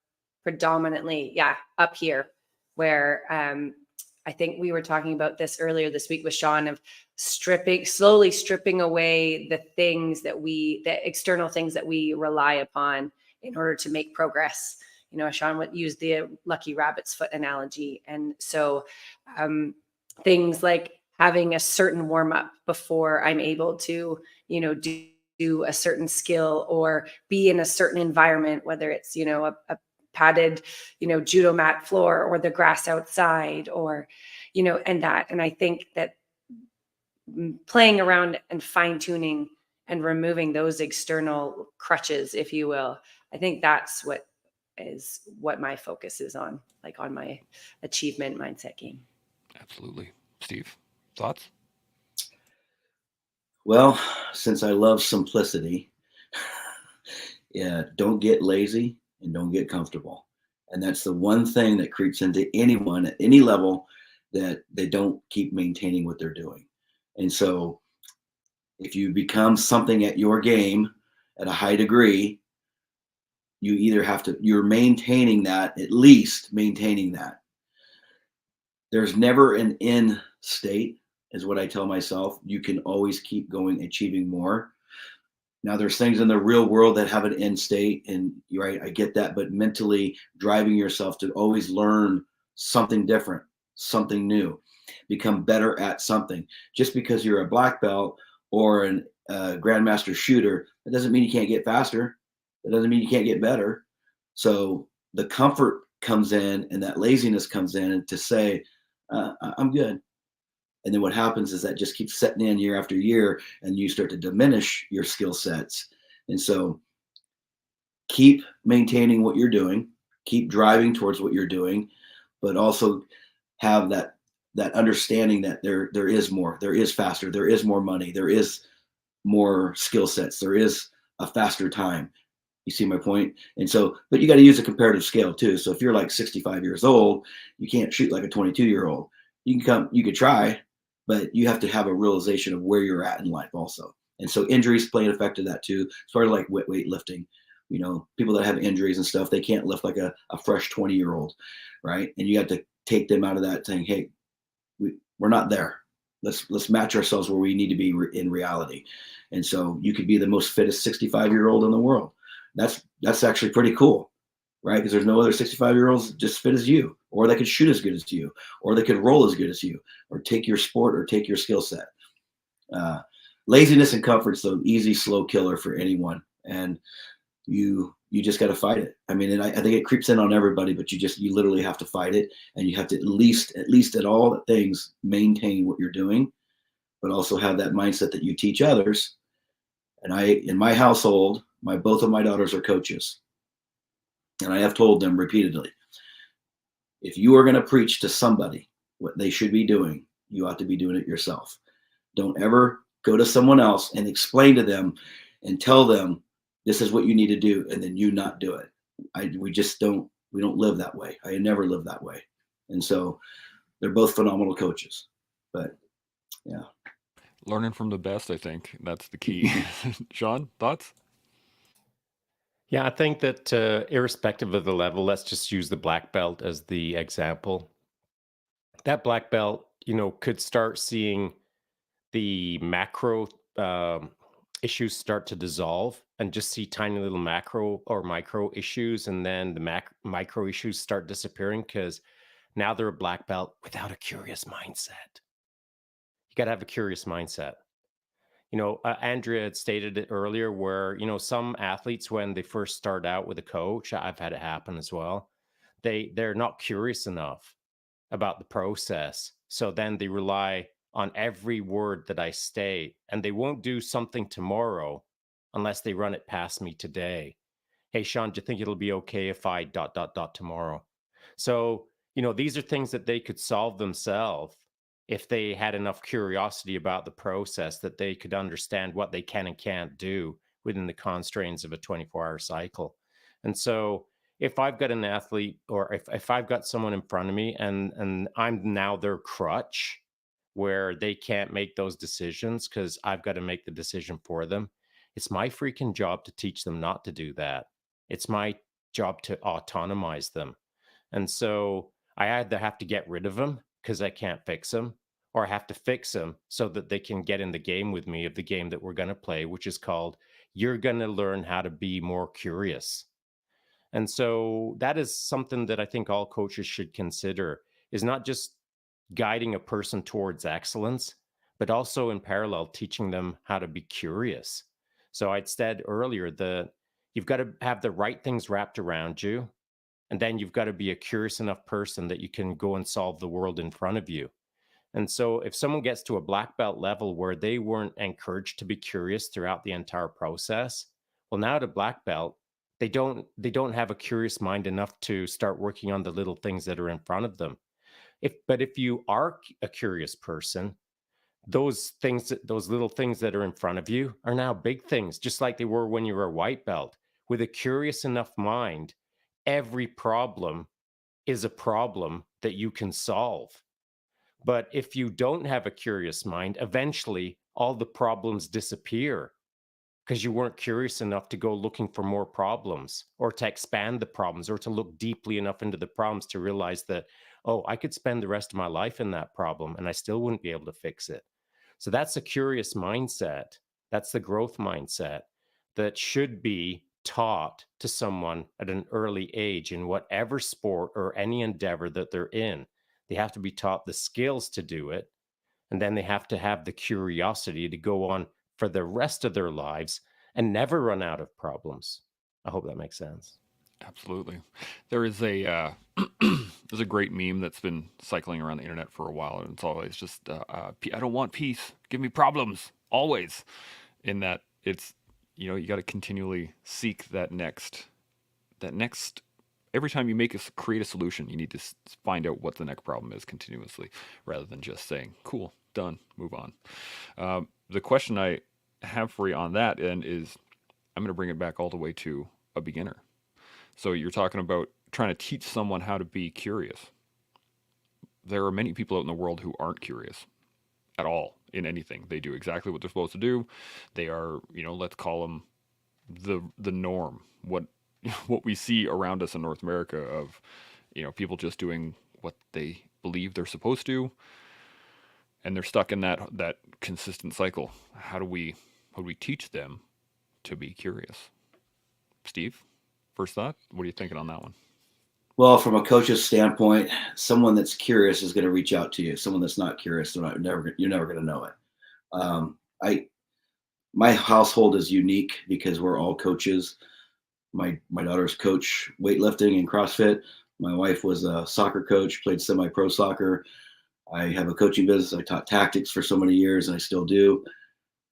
predominantly, up here, where I think we were talking about this earlier this week with Shaun, of slowly stripping away the external things that we rely upon in order to make progress. You know, Shaun would use the lucky rabbit's foot analogy. And so things like having a certain warm up before I'm able to, you know, do a certain skill or be in a certain environment, whether it's, you know, a padded, you know, judo mat floor or the grass outside, or, you know, and I think that playing around and fine tuning and removing those external crutches, if you will, I think that's what my focus is on, like on my achievement mindset game.
Absolutely. Steve, thoughts?
Well, since I love simplicity, don't get lazy and don't get comfortable. And that's the one thing that creeps into anyone at any level, that they don't keep maintaining what they're doing. And so if you become something at your game at a high degree, you either you're maintaining that, at least maintaining that. There's never an end state, is what I tell myself. You can always keep going, achieving more. Now, there's things in the real world that have an end state, and you're right, I get that, but mentally driving yourself to always learn something different, something new, become better at something. Just because you're a black belt or a grandmaster shooter, that doesn't mean you can't get faster. That doesn't mean you can't get better. So the comfort comes in and that laziness comes in to say, I'm good. And then what happens is that just keeps setting in year after year, and you start to diminish your skill sets. And so keep maintaining what you're doing, keep driving towards what you're doing, but also have that understanding that there is more, there is faster, there is more money, there is more skill sets, there is a faster time. You see my point? And so, but you got to use a comparative scale too. So if you're like 65 years old, you can't shoot like a 22-year-old. You could try, but you have to have a realization of where you're at in life also. And so injuries play an effect of that too. Sort of like weightlifting, you know, people that have injuries and stuff, they can't lift like a fresh 20-year-old, right? And you have to take them out of that saying, hey, we're not there. Let's match ourselves where we need to be in reality. And so you could be the most fittest 65-year-old in the world. That's actually pretty cool, right? Because there's no other 65-year-olds just fit as you, or they could shoot as good as you, or they could roll as good as you, or take your sport or take your skill set. laziness and comfort's the easy, slow killer for anyone. And you just got to fight it. I mean, and I think it creeps in on everybody, but you literally have to fight it, and you have to at least at all things maintain what you're doing, but also have that mindset that you teach others. And in my household, both of my daughters are coaches, and I have told them repeatedly, if you are going to preach to somebody what they should be doing, you ought to be doing it yourself. Don't ever go to someone else and explain to them and tell them this is what you need to do, and then you not do it. We don't live that way. I never lived that way. And so they're both phenomenal coaches. But yeah.
Learning from the best, I think that's the key. Shaun, thoughts?
Yeah, I think that irrespective of the level, let's just use the black belt as the example. That black belt, could start seeing the macro issues start to dissolve and just see tiny little macro or micro issues, and then the micro issues start disappearing because now they're a black belt without a curious mindset. You got to have a curious mindset. Andrea had stated it earlier where, some athletes, when they first start out with a coach, I've had it happen as well, they're not curious enough about the process. So then they rely on every word that I state, and they won't do something tomorrow unless they run it past me today. Hey, Shaun, do you think it'll be okay if I ... tomorrow? So, these are things that they could solve themselves if they had enough curiosity about the process, that they could understand what they can and can't do within the constraints of a 24-hour cycle. And so if I've got an athlete, or if I've got someone in front of me and I'm now their crutch, where they can't make those decisions because I've got to make the decision for them, it's my freaking job to teach them not to do that. It's my job to autonomize them. And so I either have to get rid of them because I can't fix them, or I have to fix them so that they can get in the game with me, of the game that we're going to play, which is called, you're going to learn how to be more curious. And so that is something that I think all coaches should consider, is not just guiding a person towards excellence, but also in parallel teaching them how to be curious. So I'd said earlier that you've got to have the right things wrapped around you, and then you've got to be a curious enough person that you can go and solve the world in front of you. And so if someone gets to a black belt level where they weren't encouraged to be curious throughout the entire process, well, now at a black belt, they don't have a curious mind enough to start working on the little things that are in front of them. But if you are a curious person, those little things that are in front of you are now big things, just like they were when you were a white belt. With a curious enough mind, every problem is a problem that you can solve. But if you don't have a curious mind, eventually all the problems disappear because you weren't curious enough to go looking for more problems, or to expand the problems, or to look deeply enough into the problems to realize that, oh, I could spend the rest of my life in that problem and I still wouldn't be able to fix it. So that's a curious mindset. That's the growth mindset that should be taught to someone at an early age in whatever sport or any endeavor that they're in. They have to be taught the skills to do it, and then they have to have the curiosity to go on for the rest of their lives and never run out of problems. I hope that makes sense.
Absolutely. There is a there's a great meme that's been cycling around the internet for a while, and it's always just I don't want peace, give me problems, always. In that it's, you got to continually seek that next every time you create a solution, you need to find out what the next problem is continuously, rather than just saying, cool, done, move on. The question I have for you on that end is, I'm going to bring it back all the way to a beginner. So you're talking about trying to teach someone how to be curious. There are many people out in the world who aren't curious at all in anything. They do exactly what they're supposed to do. They are, let's call them the norm. What we see around us in North America of, people just doing what they believe they're supposed to, and they're stuck in that consistent cycle. How do we teach them to be curious? Steve, first thought, what are you thinking on that one?
Well, from a coach's standpoint, someone that's curious is going to reach out to you. Someone that's not curious, you're never going to know it. my household is unique because we're all coaches. My daughter's coach weightlifting and CrossFit. My wife was a soccer coach, played semi-pro soccer. I have a coaching business. I taught tactics for so many years, and I still do.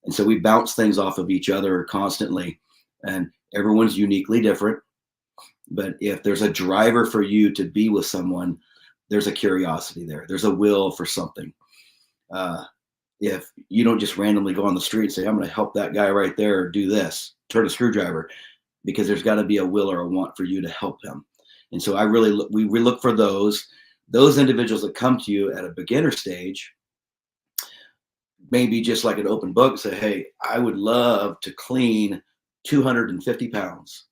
And so we bounce things off of each other constantly, and everyone's uniquely different. But if there's a driver for you to be with someone, there's a curiosity there. There's a will for something. If you don't just randomly go on the street and say, I'm going to help that guy right there do this, turn a screwdriver, because there's got to be a will or a want for you to help him. And so we look for those individuals that come to you at a beginner stage, maybe just like an open book and say, hey, I would love to clean 250 pounds.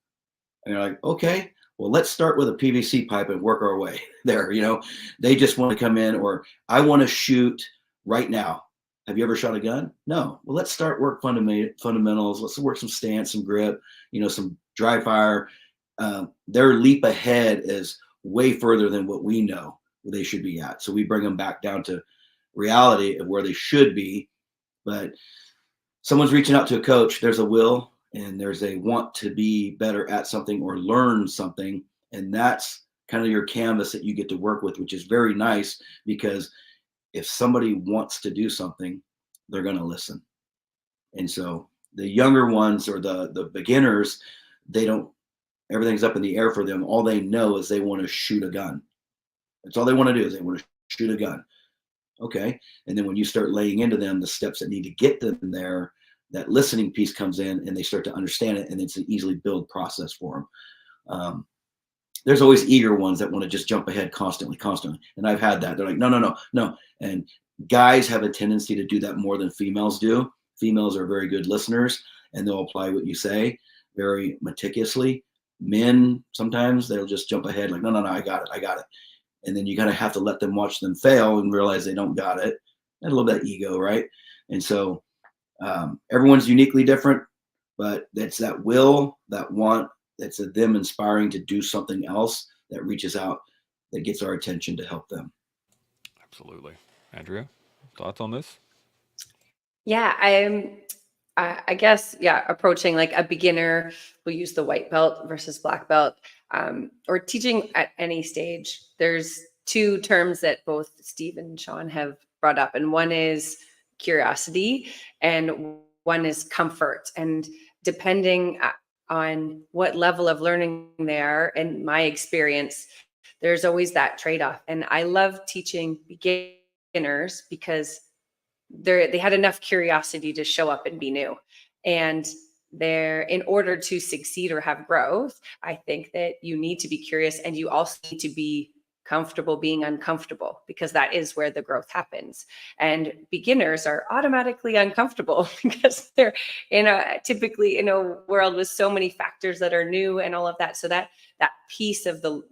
And you're like, okay, well, let's start with a PVC pipe and work our way there. They just want to come in, or I want to shoot right now. Have you ever shot a gun? No. Well, let's start work fundamentals. Let's work some stance, some grip, some dry fire. Their leap ahead is way further than what we know they should be at. So we bring them back down to reality of where they should be. But someone's reaching out to a coach, there's a will and there's a want to be better at something or learn something. And that's kind of your canvas that you get to work with, which is very nice, because if somebody wants to do something, they're going to listen. And so the younger ones or the beginners, everything's up in the air for them. All they know is they want to shoot a gun. That's all they want to do, is they want to shoot a gun. Okay. And then when you start laying into them the steps that need to get them there, that listening piece comes in and they start to understand it, and it's an easily build process for them. There's always eager ones that want to just jump ahead constantly. And I've had that. They're like, no. And guys have a tendency to do that more than females do. Females are very good listeners and they'll apply what you say very meticulously. Men, sometimes they'll just jump ahead like, no, I got it. And then you kind of have to let them watch them fail and realize they don't got it. And a little bit of ego, right? And so everyone's uniquely different, but that's that will, that want, that's them inspiring to do something else that reaches out, that gets our attention to help them.
Absolutely. Andrea, thoughts on this?
Yeah, I guess, approaching like a beginner, we'll use the white belt versus black belt, or teaching at any stage. There's two terms that both Steve and Shaun have brought up, and one is curiosity and one is comfort. And depending on what level of learning they are, in my experience, there's always that trade-off. And I love teaching beginners because they had enough curiosity to show up and be new. And in order to succeed or have growth, I think that you need to be curious, and you also need to be comfortable being uncomfortable, because that is where the growth happens. And beginners are automatically uncomfortable because they're typically in a world with so many factors that are new and all of that. So that piece of the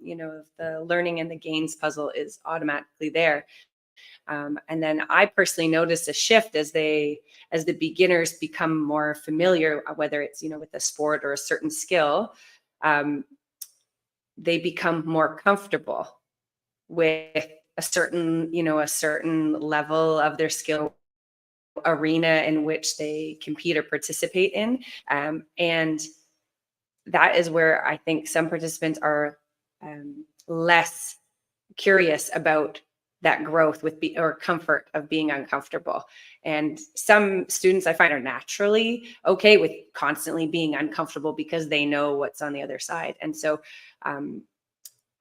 learning and the gains puzzle is automatically there. And then I personally notice a shift as the beginners become more familiar, whether it's, with a sport or a certain skill, they become more comfortable with a certain level of their skill arena in which they compete or participate in. And that is where I think some participants are less curious about that growth or comfort of being uncomfortable. And some students I find are naturally okay with constantly being uncomfortable because they know what's on the other side. And so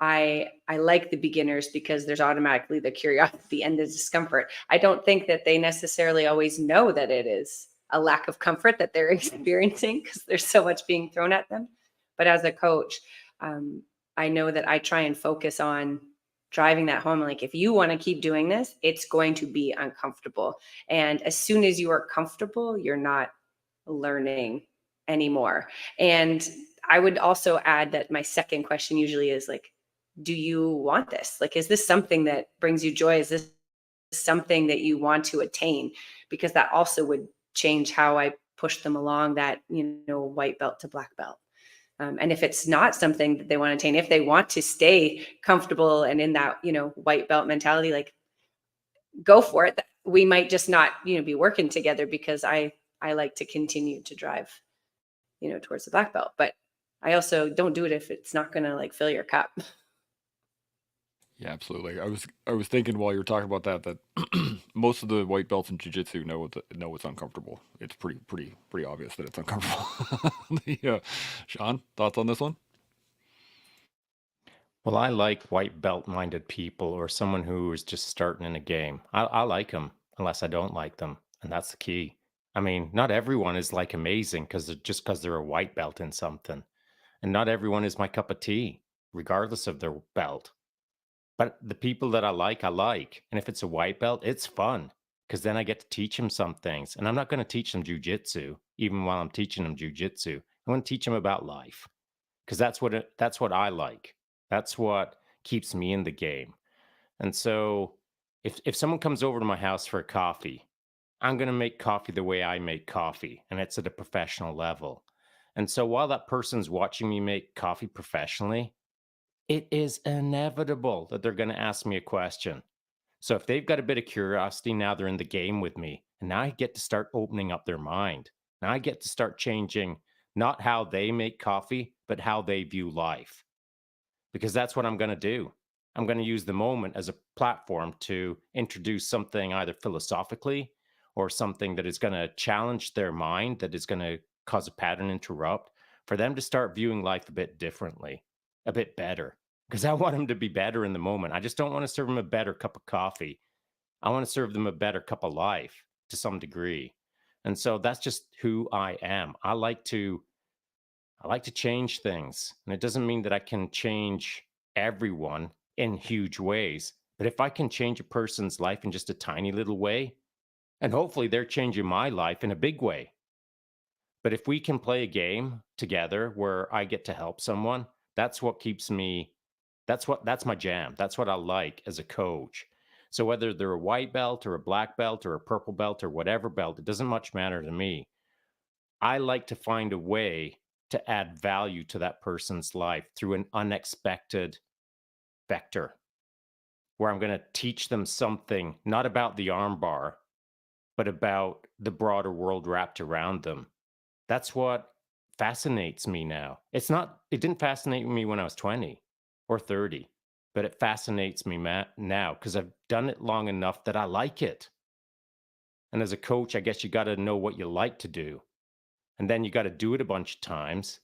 I like the beginners because there's automatically the curiosity and the discomfort. I don't think that they necessarily always know that it is a lack of comfort that they're experiencing because there's so much being thrown at them. But as a coach, I know that I try and focus on driving that home. Like, if you want to keep doing this, it's going to be uncomfortable. And as soon as you are comfortable, you're not learning anymore. And I would also add that my second question usually is like, do you want this? Like, is this something that brings you joy? Is this something that you want to attain? Because that also would change how I push them along that, white belt to black belt. And if it's not something that they want to attain, if they want to stay comfortable and in that, white belt mentality, like, go for it. We might just not, be working together because I I like to continue to drive, towards the black belt. But I also don't do it if it's not going to like fill your cup.
Yeah, absolutely. I was thinking while you were talking about that most of the white belts in jiu-jitsu know it's uncomfortable. It's pretty obvious that it's uncomfortable. Yeah. Shaun, thoughts on this one?
Well, I like white belt minded people or someone who is just starting in a game. I like them unless I don't like them. And that's the key. I mean, not everyone is like amazing because they're a white belt in something. And not everyone is my cup of tea, regardless of their belt. But the people that I like, I like. And if it's a white belt, it's fun because then I get to teach them some things. And I'm not going to teach them jujitsu, even while I'm teaching them jujitsu. I want to teach them about life because that's what I like. That's what keeps me in the game. And so if someone comes over to my house for a coffee, I'm going to make coffee the way I make coffee, and it's at a professional level. And so while that person's watching me make coffee professionally, it is inevitable that they're going to ask me a question. So if they've got a bit of curiosity, now they're in the game with me. And now I get to start opening up their mind. Now I get to start changing not how they make coffee, but how they view life. Because that's what I'm going to do. I'm going to use the moment as a platform to introduce something either philosophically or something that is going to challenge their mind, that is going to cause a pattern interrupt, for them to start viewing life a bit differently, a bit better. Because I want them to be better in the moment. I just don't want to serve them a better cup of coffee. I want to serve them a better cup of life to some degree. And so that's just who I am. I like to change things. And it doesn't mean that I can change everyone in huge ways. But if I can change a person's life in just a tiny little way, and hopefully they're changing my life in a big way. But if we can play a game together where I get to help someone, that's what keeps me, that's my jam. That's what I like as a coach. So whether they're a white belt or a black belt or a purple belt or whatever belt, it doesn't much matter to me. I like to find a way to add value to that person's life through an unexpected vector where I'm going to teach them something, not about the armbar, but about the broader world wrapped around them. That's what fascinates me now. It didn't fascinate me when I was 20 or 30, but it fascinates me now because I've done it long enough that I like it. And as a coach, I guess you got to know what you like to do. And then you got to do it a bunch of times.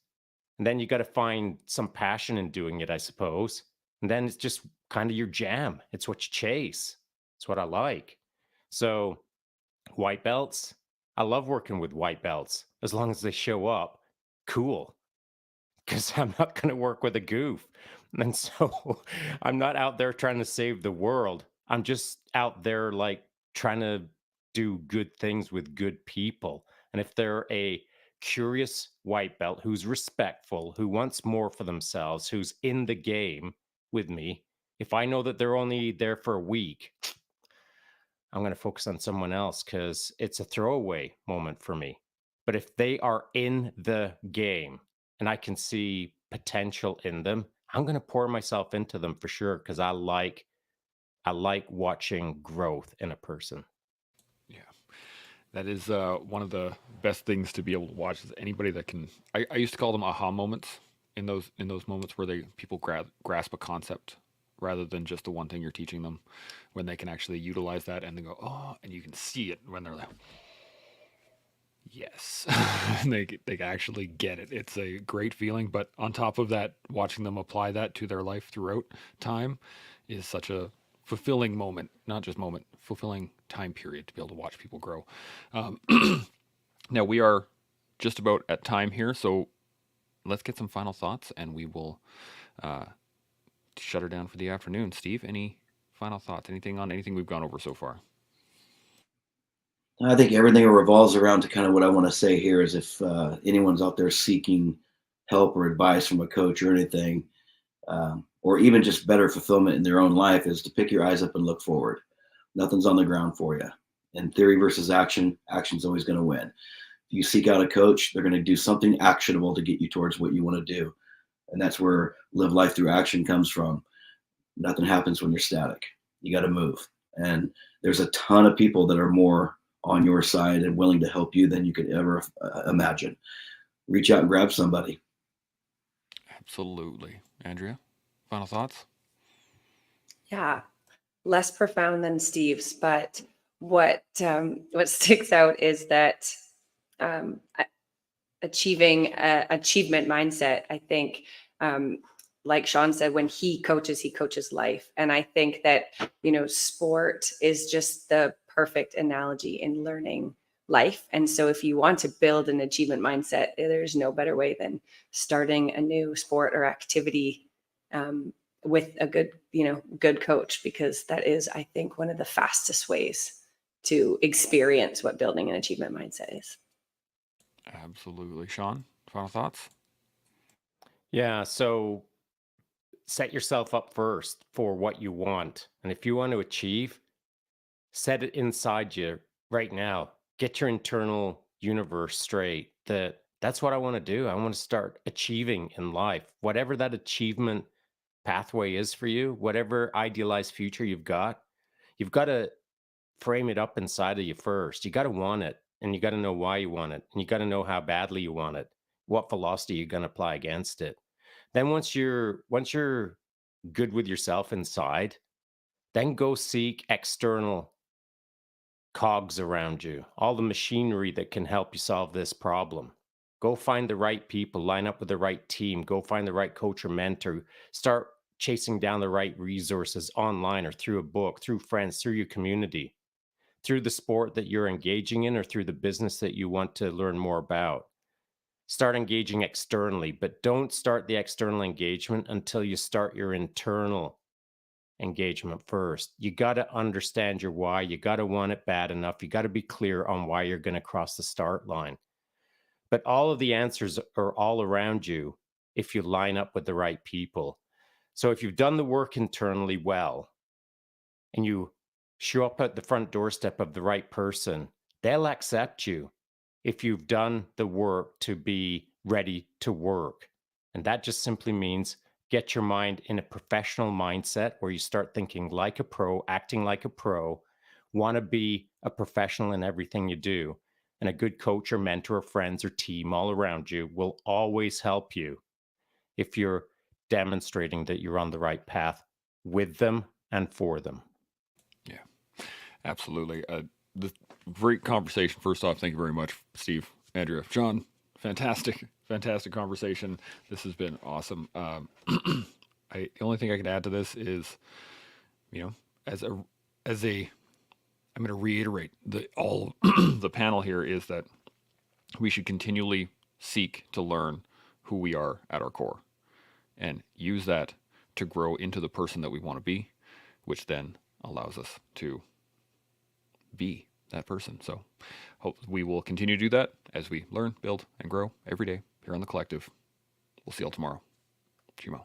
And then you got to find some passion in doing it, I suppose. And then it's just kind of your jam. It's what you chase. It's what I like. So white belts, I love working with white belts as long as they show up. Cool. Because I'm not going to work with a goof. And so I'm not out there trying to save the world. I'm just out there like trying to do good things with good people. And if they're a curious white belt who's respectful, who wants more for themselves, who's in the game with me, if I know that they're only there for a week, I'm going to focus on someone else because it's a throwaway moment for me. But if they are in the game and I can see potential in them, I'm going to pour myself into them for sure because I like watching growth in a person.
Yeah. That is one of the best things to be able to watch is anybody that can. I used to call them aha moments in those moments where people grasp a concept rather than just the one thing you're teaching them, when they can actually utilize that and then go, oh, and you can see it when they're like, yes, they can actually get it. It's a great feeling. But on top of that, watching them apply that to their life throughout time is such a fulfilling moment, not just moment, fulfilling time period to be able to watch people grow. Now we are just about at time here, so let's get some final thoughts and we will shut her down for the afternoon. Steve, any final thoughts? Anything we've gone over so far?
I think everything revolves around to kind of what I want to say here is if anyone's out there seeking help or advice from a coach or anything, or even just better fulfillment in their own life, is to pick your eyes up and look forward. Nothing's on the ground for you. And theory versus action, action's always going to win. If you seek out a coach, they're going to do something actionable to get you towards what you want to do. And that's where live life through action comes from. Nothing happens when you're static. You got to move. And there's a ton of people that are more on your side and willing to help you than you could ever imagine. Reach out and grab somebody.
Absolutely. Andrea, final thoughts?
Yeah, less profound than Steve's, but what sticks out is that achieving achievement mindset. I think, like Shaun said, when he coaches life, and I think that sport is just the perfect analogy in learning life. And so, if you want to build an achievement mindset, there's no better way than starting a new sport or activity with a good coach, because that is, I think, one of the fastest ways to experience what building an achievement mindset is.
Absolutely. Shaun, final thoughts?
Yeah, so set yourself up first for what you want. And if you want to achieve, set it inside you right now. Get your internal universe straight. That's what I want to do. I want to start achieving in life. Whatever that achievement pathway is for you, whatever idealized future you've got to frame it up inside of you first. You got to want it, and you got to know why you want it, and you got to know how badly you want it. What philosophy you're going to apply against it. Then once you're good with yourself inside, then go seek external cogs around you, all the machinery that can help you solve this problem. Go find the right people, line up with the right team, go find the right coach or mentor, start chasing down the right resources online or through a book, through friends, through your community, through the sport that you're engaging in, or through the business that you want to learn more about. Start engaging externally, but don't start the external engagement until you start your internal engagement first. You got to understand your why. You got to want it bad enough. You got to be clear on why you're going to cross the start line. But all of the answers are all around you if you line up with the right people. So if you've done the work internally well, and you show up at the front doorstep of the right person, they'll accept you if you've done the work to be ready to work. And that just simply means get your mind in a professional mindset where you start thinking like a pro, acting like a pro, want to be a professional in everything you do. And a good coach or mentor or friends or team all around you will always help you if you're demonstrating that you're on the right path with them and for them.
Yeah, absolutely. The great conversation. First off, thank you very much, Steve, Andrea, Shaun. Fantastic conversation. This has been awesome. The only thing I can add to this is, as a, I'm going to reiterate all the panel here is that we should continually seek to learn who we are at our core, and use that to grow into the person that we want to be, which then allows us to be that person. So hope we will continue to do that as we learn, build, and grow every day here on the collective. We'll see you all tomorrow. Chimo.